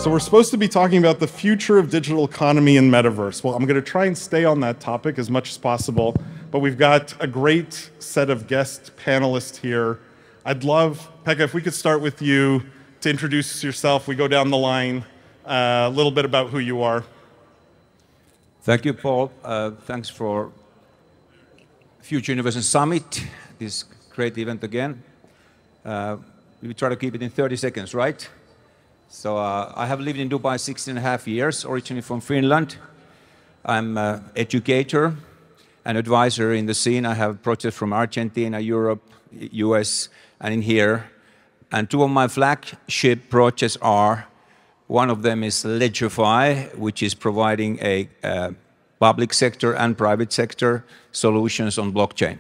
So we're supposed to be talking about the future of digital economy and metaverse. Well, I'm going to try and stay on that topic as much as possible, but we've got a great set of guest panelists here. I'd love, Pekka, if we could start with you to introduce yourself. We go down the line, a little bit about who you are. Thank you, Paul. Thanks for Future Innovation Summit, this great event again. We try to keep it in 30 seconds, right? So I have lived in Dubai 16.5 years, originally from Finland. I'm an educator and advisor in the scene. I have projects from Argentina, Europe, US, and in here. And two of my flagship projects are, one of them is Ledgerify, which is providing a public sector and private sector solutions on blockchain.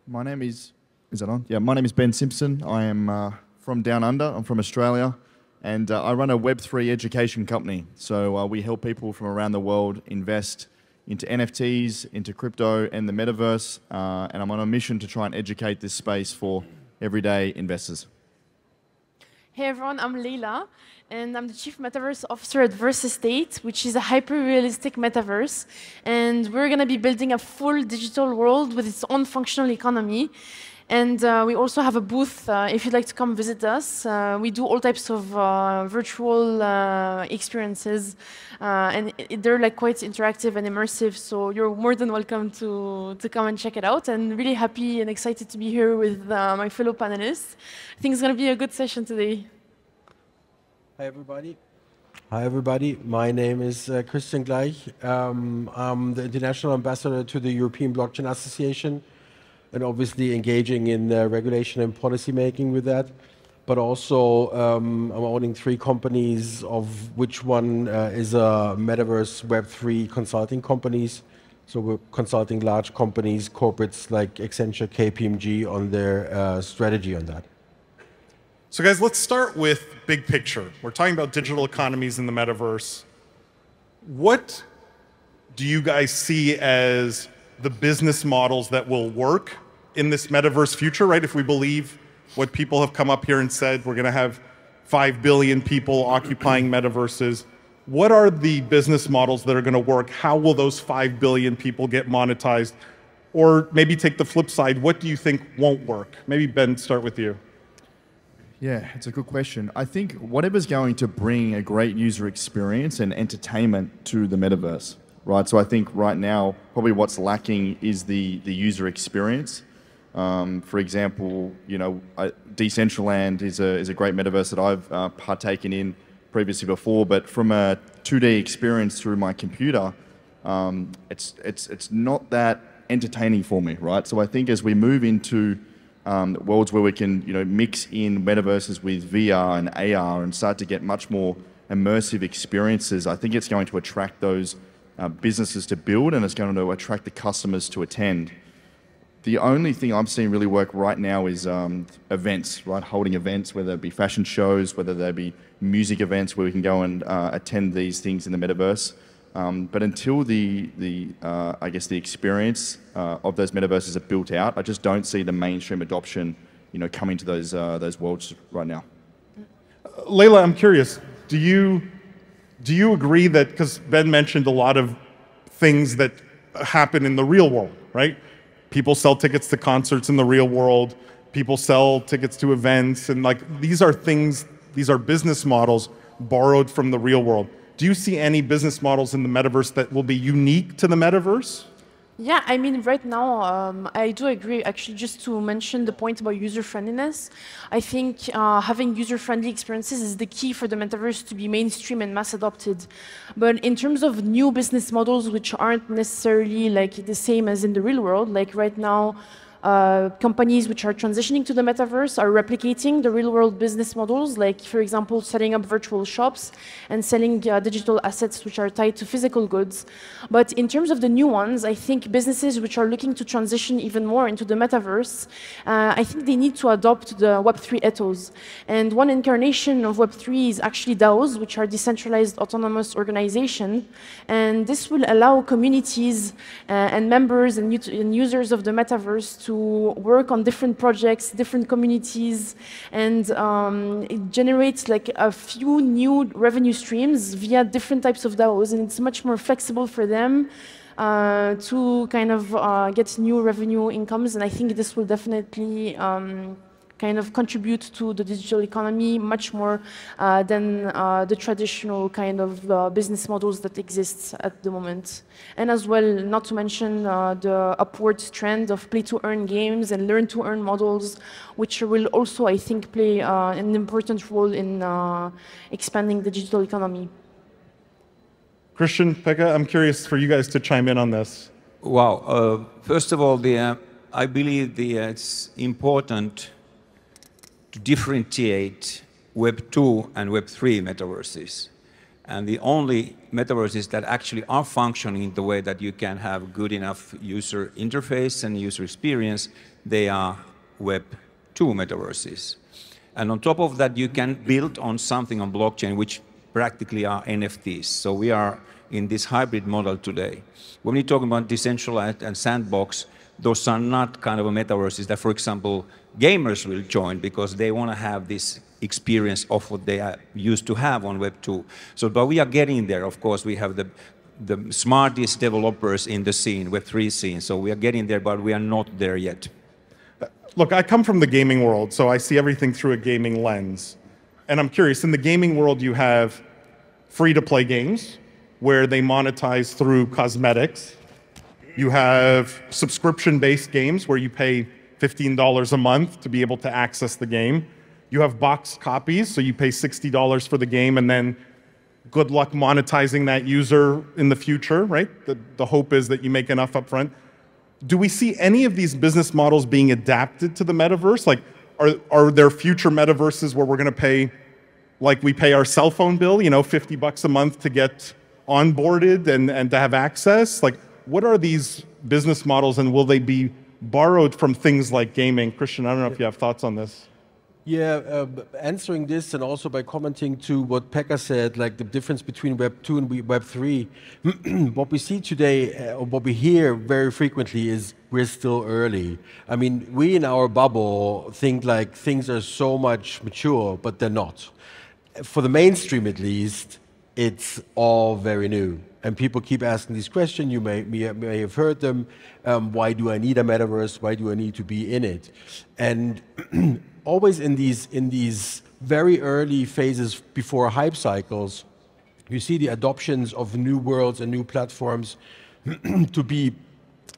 My name is that on? Yeah, my name is Ben Simpson. I am from Down Under. I'm from Australia, and I run a Web3 education company. So we help people from around the world invest into NFTs, into crypto and the metaverse, and I'm on a mission to try and educate this space for everyday investors. Hey everyone, I'm Leila, and I'm the Chief Metaverse Officer at Verse Estate, which is a hyper-realistic metaverse. And we're going to be building a full digital world with its own functional economy. And we also have a booth if you'd like to come visit us. We do all types of virtual experiences, and they're like quite interactive and immersive. So you're more than welcome to come and check it out. And really happy and excited to be here with my fellow panelists. I think it's going to be a good session today. Hi everybody. Hi everybody. My name is Christian Gleich. I'm the international ambassador to the European Blockchain Association, and obviously engaging in regulation and policy making with that. But also, I'm owning 3 companies, of which one is a Metaverse Web3 consulting companies. So we're consulting large companies, corporates like Accenture, KPMG on their strategy on that. So guys, let's start with big picture. We're talking about digital economies in the metaverse. What do you guys see as the business models that will work in this metaverse future, right? If we believe what people have come up here and said, we're going to have 5 billion people occupying metaverses. What are the business models that are going to work? How will those 5 billion people get monetized? Or maybe take the flip side, what do you think won't work? Maybe Ben, start with you. Yeah, it's a good question. I think whatever's going to bring a great user experience and entertainment to the metaverse, right? So I think right now, probably what's lacking is the user experience. For example, you know, Decentraland is a great metaverse that I've partaken in previously before, but from a 2D experience through my computer, it's not that entertaining for me, right? So I think as we move into worlds where we can, you know, mix in metaverses with VR and AR and start to get much more immersive experiences, I think it's going to attract those businesses to build, and it's going to attract the customers to attend. The only thing I'm seeing really work right now is events, right? Holding events, whether it be fashion shows, whether they be music events where we can go and attend these things in the metaverse. But until I guess the experience of those metaverses are built out, I just don't see the mainstream adoption, you know, coming to those worlds right now. Leila, I'm curious. Do you agree that, because Ben mentioned a lot of things that happen in the real world, right? People sell tickets to concerts in the real world. People sell tickets to events, and like these are things, these are business models borrowed from the real world. Do you see any business models in the metaverse that will be unique to the metaverse? Yeah, I mean, right now, I do agree. Actually, just to mention the point about user-friendliness, I think having user-friendly experiences is the key for the metaverse to be mainstream and mass adopted. But in terms of new business models, which aren't necessarily like the same as in the real world, like right now, companies which are transitioning to the metaverse are replicating the real-world business models, like, for example, setting up virtual shops and selling digital assets which are tied to physical goods. But in terms of the new ones, I think businesses which are looking to transition even more into the metaverse, I think they need to adopt the Web3 ethos. And one incarnation of Web3 is actually DAOs, which are decentralized autonomous organizations. And this will allow communities and members and users of the metaverse to to work on different projects, different communities, and it generates like a few new revenue streams via different types of DAOs, and it's much more flexible for them to kind of get new revenue incomes, and I think this will definitely kind of contribute to the digital economy much more than the traditional kind of business models that exist at the moment. And as well, not to mention the upward trend of play-to-earn games and learn-to-earn models, which will also, I think, play an important role in expanding the digital economy. Christian, Pekka, I'm curious for you guys to chime in on this. Wow. First of all, I believe it's important to differentiate Web 2 and Web 3 metaverses. And the only metaverses that actually are functioning the way that you can have good enough user interface and user experience, they are Web 2 metaverses. And on top of that, you can build on something on blockchain, which practically are NFTs. So we are in this hybrid model today. When we talk about decentralized and sandbox, those are not kind of a metaverses that, for example, gamers will join because they want to have this experience of what they are used to have on Web 2. So, but we are getting there. Of course, we have the smartest developers in the scene, Web 3 scene. So we are getting there, but we are not there yet. Look, I come from the gaming world, so I see everything through a gaming lens. And I'm curious, in the gaming world, you have free-to-play games where they monetize through cosmetics. You have subscription-based games where you pay $15 a month to be able to access the game. You have boxed copies, so you pay $60 for the game, and then good luck monetizing that user in the future, right? The hope is that you make enough upfront. Do we see any of these business models being adapted to the metaverse? Like, are there future metaverses where we're going to pay, like we pay our cell phone bill, you know, $50 a month to get onboarded and to have access? Like, what are these business models, and will they be borrowed from things like gaming? Christian, I don't know if you have thoughts on this. Yeah, answering this and also by commenting to what Pekka said, like the difference between Web 2 and Web 3, what we see today, or what we hear very frequently is we're still early. I mean, we in our bubble think like things are so much mature, but they're not. For the mainstream at least, it's all very new. And people keep asking these questions, you may have heard them, why do I need a metaverse, why do I need to be in it? And always in these very early phases before hype cycles, you see the adoptions of new worlds and new platforms to be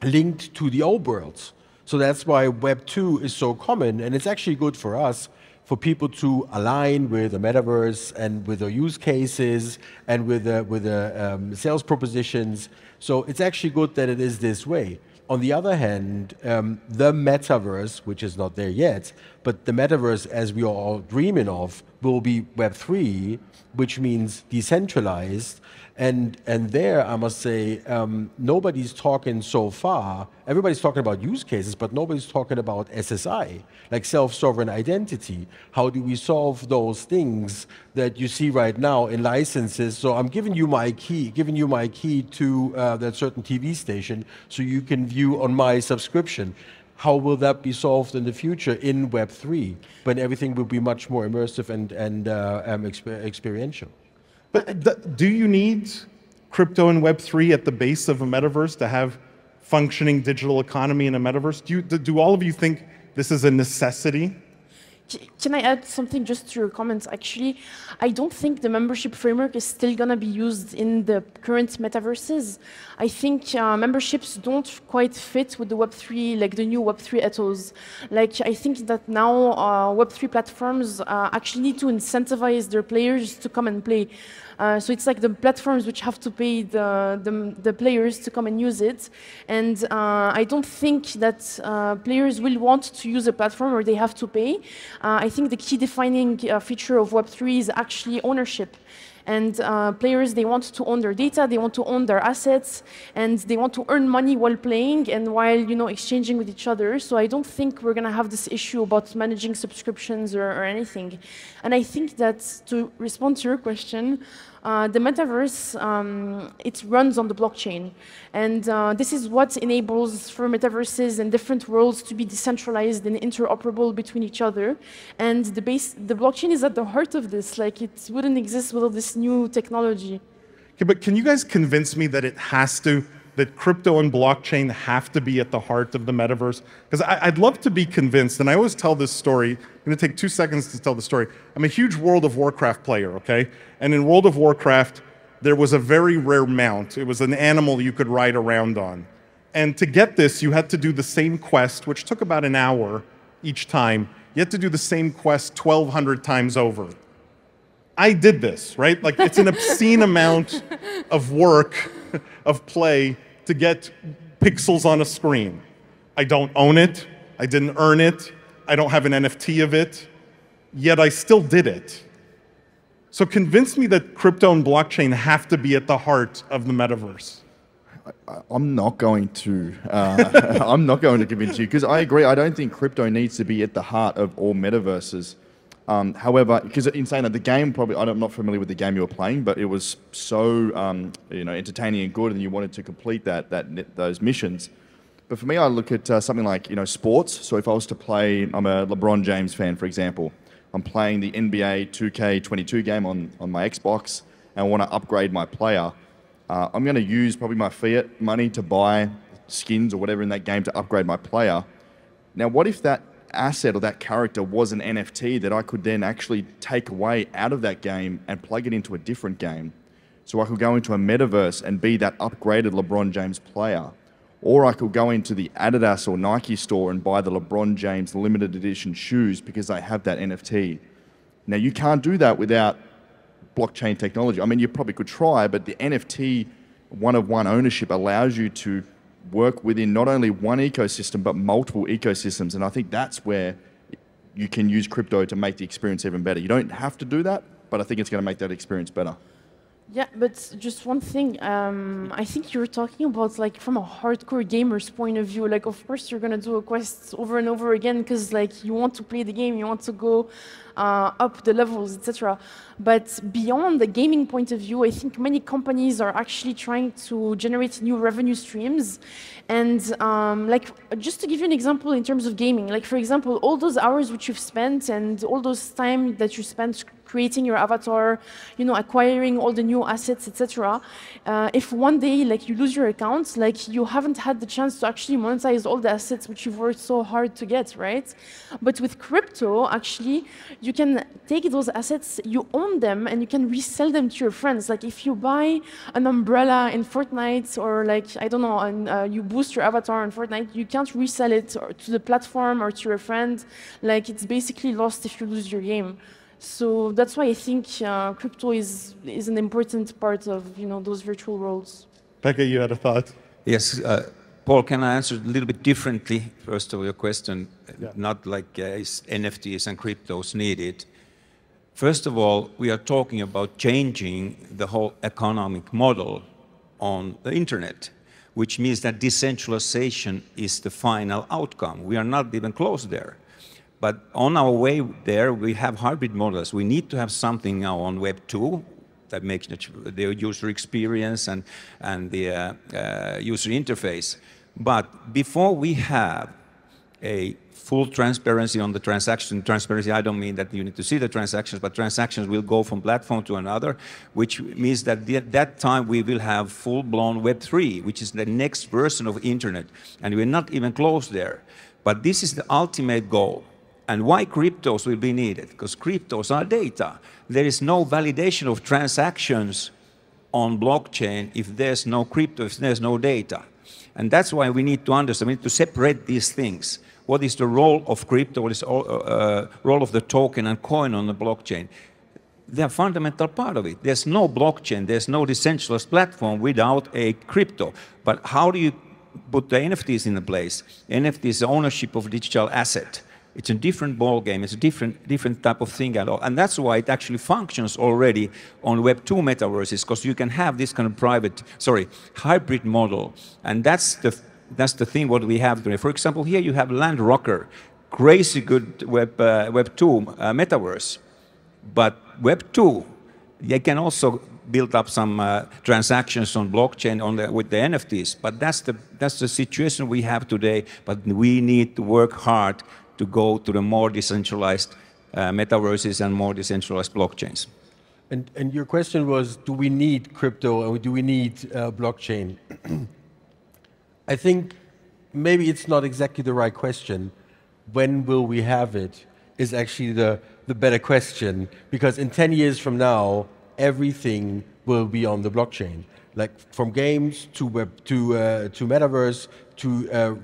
linked to the old worlds. So that's why Web 2 is so common, and it's actually good for us, for people to align with the metaverse and with the use cases and with the sales propositions. So it's actually good that it is this way. On the other hand, the metaverse, which is not there yet, but the metaverse as we are all dreaming of, will be Web 3, which means decentralized. And there, I must say, nobody's talking so far. Everybody's talking about use cases, but nobody's talking about SSI, like self-sovereign identity. How do we solve those things that you see right now in licenses? So I'm giving you my key to that certain TV station, so you can view on my subscription. How will that be solved in the future in Web 3, when everything will be much more immersive and experiential? But do you need crypto and Web3 at the base of a metaverse to have functioning digital economy in a metaverse? Do all of you think this is a necessity? Can I add something just to your comments? Actually, I don't think the membership framework is still going to be used in the current metaverses. I think memberships don't quite fit with the Web3, like the new Web3 ethos. Like, I think that now Web3 platforms actually need to incentivize their players to come and play. So it's like the platforms which have to pay the players to come and use it. And I don't think that players will want to use a platform where they have to pay. I think the key defining feature of Web3 is actually ownership. And players, they want to own their data, they want to own their assets, and they want to earn money while playing and while, you know, exchanging with each other. So I don't think we're going to have this issue about managing subscriptions or anything. And I think that, to respond to your question, the metaverse, it runs on the blockchain. And this is what enables for metaverses and different worlds to be decentralized and interoperable between each other. And the blockchain is at the heart of this. Like, it wouldn't exist without this new technology. Okay, but can you guys convince me that it has to, that crypto and blockchain have to be at the heart of the metaverse? Because I'd love to be convinced, and I always tell this story. I'm going to take 2 seconds to tell the story. I'm a huge World of Warcraft player, okay? And in World of Warcraft, there was a very rare mount. It was an animal you could ride around on. And to get this, you had to do the same quest, which took about an hour each time. You had to do the same quest 1,200 times over. I did this, right? Like, it's an obscene amount of work, of play, to get pixels on a screen. I don't own it. I didn't earn it. I don't have an NFT of it. Yet I still did it. So convince me that crypto and blockchain have to be at the heart of the metaverse. I'm not going to. I'm not going to convince you, because I agree. I don't think crypto needs to be at the heart of all metaverses. However, because in saying that, the game probably, I'm not familiar with the game you were playing, but it was so entertaining and good, and you wanted to complete those missions. But for me, I look at something like sports. So if I was to play, I'm a LeBron James fan, for example. I'm playing the NBA 2K22 game on my Xbox, and I want to upgrade my player. I'm going to use probably my fiat money to buy skins or whatever in that game to upgrade my player. Now, what if that asset or that character was an NFT that I could then actually take away out of that game and plug it into a different game? So I could go into a metaverse and be that upgraded LeBron James player. Or I could go into the Adidas or Nike store and buy the LeBron James limited edition shoes because I have that NFT. Now, you can't do that without blockchain technology. I mean, you probably could try, but the NFT one-of-one ownership allows you to work within not only one ecosystem, but multiple ecosystems. And I think that's where you can use crypto to make the experience even better. You don't have to do that, but I think it's going to make that experience better. Yeah, but just one thing. I think you're talking about, like, from a hardcore gamer's point of view. Like, of course, you're gonna do a quest over and over again because, like, you want to play the game, you want to go up the levels, etc. But beyond the gaming point of view, I think many companies are actually trying to generate new revenue streams. And like, just to give you an example in terms of gaming, like, for example, all those hours which you've spent and all those time that you spent creating your avatar, acquiring all the new assets, etc. If one day, like, you lose your account, like, you haven't had the chance to actually monetize all the assets which you've worked so hard to get, right? But with crypto, actually, you can take those assets, you own them, and you can resell them to your friends. Like, if you buy an umbrella in Fortnite, or, like, I don't know, and you boost your avatar in Fortnite, you can't resell it to the platform or to your friend. Like, it's basically lost if you lose your game. So that's why I think crypto is an important part of those virtual worlds. Becca, you had a thought? Yes, Paul, can I answer a little bit differently? First of all, your question, not like is NFTs and cryptos needed. First of all, we are talking about changing the whole economic model on the internet, which means that decentralization is the final outcome. We are not even close there. But on our way there, we have hybrid models. We need to have something now on Web 2 that makes the user experience and the user interface. But before we have a full transparency on the transaction, transparency, I don't mean that you need to see the transactions, but transactions will go from platform to another, which means that at that time we will have full-blown Web 3, which is the next version of internet. And we're not even close there. But this is the ultimate goal. And why cryptos will be needed? Because cryptos are data. There is no validation of transactions on blockchain if there's no crypto, if there's no data. And that's why we need to understand, we need to separate these things. What is the role of crypto? What is the role of the token and coin on the blockchain? They're a fundamental part of it. There's no blockchain, there's no decentralized platform without a crypto. But how do you put the NFTs in place? NFT is the ownership of digital asset. It's a different ball game. It's a different type of thing at all. And that's why it actually functions already on Web 2 metaverses, because you can have this kind of hybrid model. And that's the thing what we have today. For example, here you have Land Rocker, crazy good Web 2 metaverse. But Web 2, they can also built up some transactions on blockchain with the NFTs. But that's the situation we have today. But we need to work hard to go to the more decentralized metaverses and more decentralized blockchains. And your question was, do we need crypto or do we need blockchain? I think maybe it's not exactly the right question. When will we have it is actually the better question, because in 10 years from now, everything will be on the blockchain. Like from games to web to metaverse to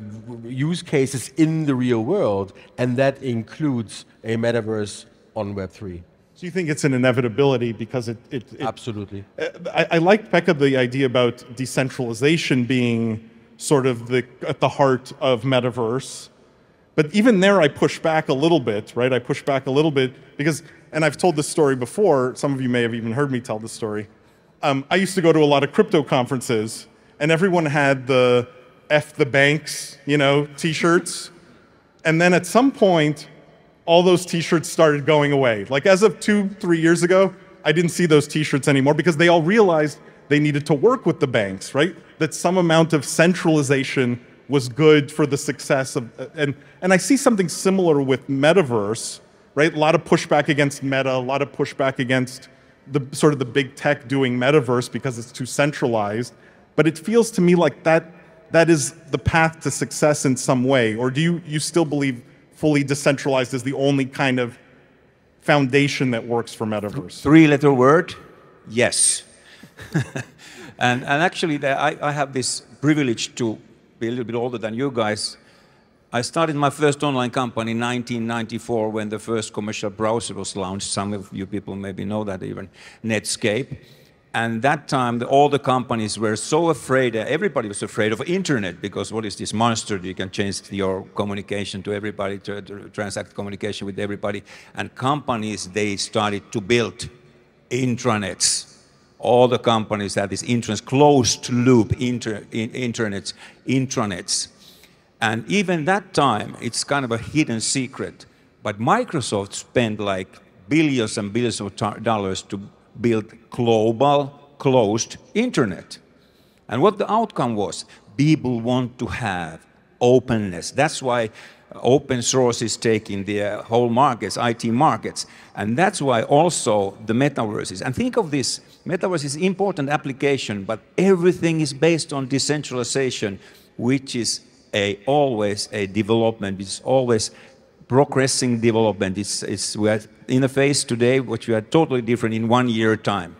use cases in the real world, and that includes a metaverse on Web3. So you think it's an inevitability because it Absolutely. I like, Pekka, the idea about decentralization being sort of at the heart of metaverse. But even there, I push back a little bit, right? I push back a little bit because, and I've told this story before, some of you may have even heard me tell this story. I used to go to a lot of crypto conferences, and everyone had the F the banks, t-shirts. And then at some point, all those t-shirts started going away. Like as of 2-3 years ago, I didn't see those t-shirts anymore because they all realized they needed to work with the banks, right? That some amount of centralization was good for the success of, and I see something similar with Metaverse, right? A lot of pushback against Meta, a lot of pushback against the sort of the big tech doing Metaverse because it's too centralized. But it feels to me like that is the path to success in some way. Or do you still believe fully decentralized is the only kind of foundation that works for Metaverse? Three-letter word, yes. and actually, I have this privilege to be a little bit older than you guys. I started my first online company in 1994 when the first commercial browser was launched. Some of you people maybe know that even, Netscape. And that time, all the companies were so afraid, everybody was afraid of internet, because what is this monster? You can change your communication to everybody, to transact communication with everybody. And companies, they started to build intranets. All the companies had these closed-loop intranets. And even that time, it's kind of a hidden secret. But Microsoft spent like billions and billions of dollars to build global, closed internet. And what the outcome was, people want to have openness. That's why open source is taking the whole markets, IT markets. And that's why also the metaverses. And think of this, metaverse is an important application, but everything is based on decentralization, which is always a development. It's always progressing development. We are in a phase today which we are totally different in 1 year time.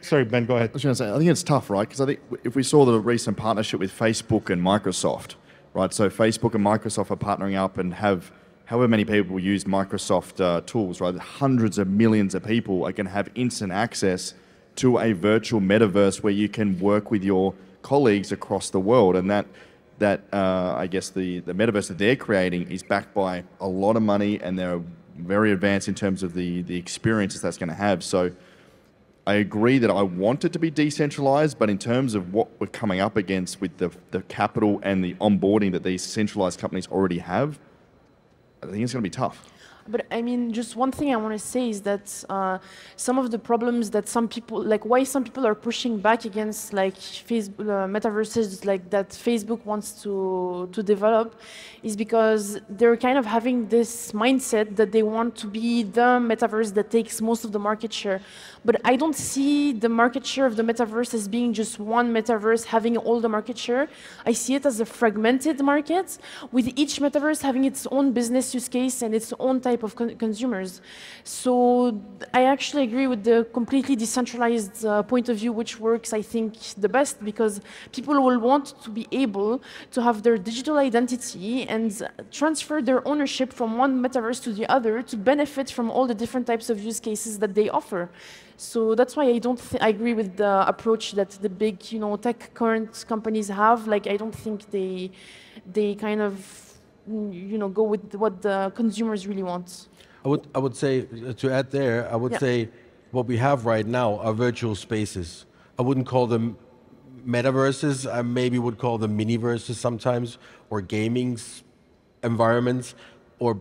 Sorry, Ben, go ahead. I was going to say, I think it's tough, right? Because I think if we saw the recent partnership with Facebook and Microsoft, right? So Facebook and Microsoft are partnering up and have however many people use Microsoft tools, right? Hundreds of millions of people are going to have instant access to a virtual metaverse where you can work with your colleagues across the world. And that I guess the metaverse that they're creating is backed by a lot of money, and they're very advanced in terms of the experiences that's going to have. So I agree that I want it to be decentralized, but in terms of what we're coming up against with the capital and the onboarding that these centralized companies already have, I think it's going to be tough. But I mean, just one thing I want to say is that some of the problems that some people, like why some people are pushing back against like Facebook, metaverses like that Facebook wants to develop, is because they're kind of having this mindset that they want to be the metaverse that takes most of the market share. But I don't see the market share of the metaverse as being just one metaverse having all the market share. I see it as a fragmented market, with each metaverse having its own business use case and its own type of consumers. So I actually agree with the completely decentralized point of view, which works, I think, the best, because people will want to be able to have their digital identity and transfer their ownership from one metaverse to the other to benefit from all the different types of use cases that they offer. So that's why I agree with the approach that the big, tech current companies have. Like, I don't think they kind of, go with what the consumers really want. I would say, to add there, I would say what we have right now are virtual spaces. I wouldn't call them metaverses. I maybe would call them miniverses sometimes, or gaming environments, or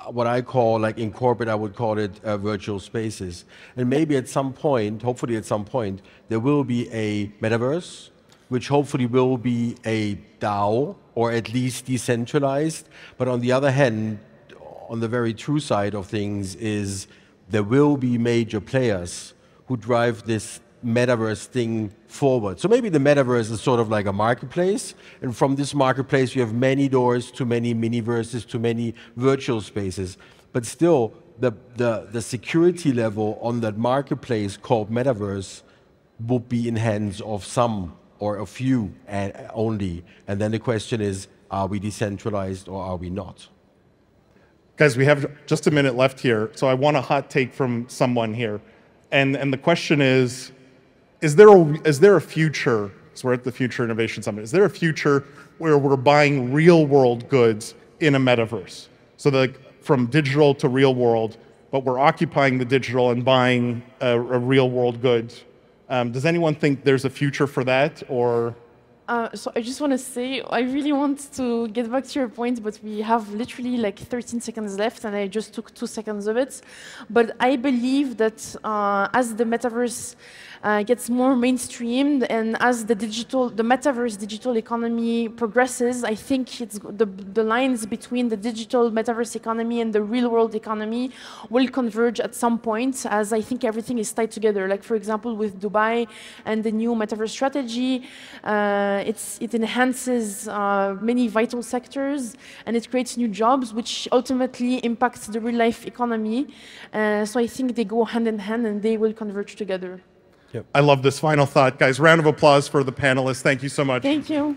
what I call, like in corporate, I would call it virtual spaces. And maybe at some point, hopefully at some point, there will be a metaverse, which hopefully will be a DAO, or at least decentralized. But on the other hand, on the very true side of things is there will be major players who drive this metaverse thing forward. So maybe the metaverse is sort of like a marketplace, and from this marketplace you have many doors to many miniverses to many virtual spaces. But still, the security level on that marketplace called metaverse will be in hands of some or a few only. And then the question is, are we decentralized or are we not? Guys, we have just a minute left here, so I want a hot take from someone here. And the question is there a future, so we're at the Future Innovation Summit, is there a future where we're buying real world goods in a metaverse? So from digital to real world, but we're occupying the digital and buying a real world good. Does anyone think there's a future for that, or? So I just want to say, I really want to get back to your point, but we have literally like 13 seconds left, and I just took 2 seconds of it. But I believe that as the metaverse gets more mainstreamed, and as the metaverse digital economy progresses, I think it's the lines between the digital metaverse economy and the real world economy will converge at some point, as I think everything is tied together. Like for example, with Dubai and the new metaverse strategy, it enhances many vital sectors, and it creates new jobs, which ultimately impacts the real life economy. So I think they go hand in hand, and they will converge together. Yep. I love this final thought. Guys, round of applause for the panelists. Thank you so much. Thank you.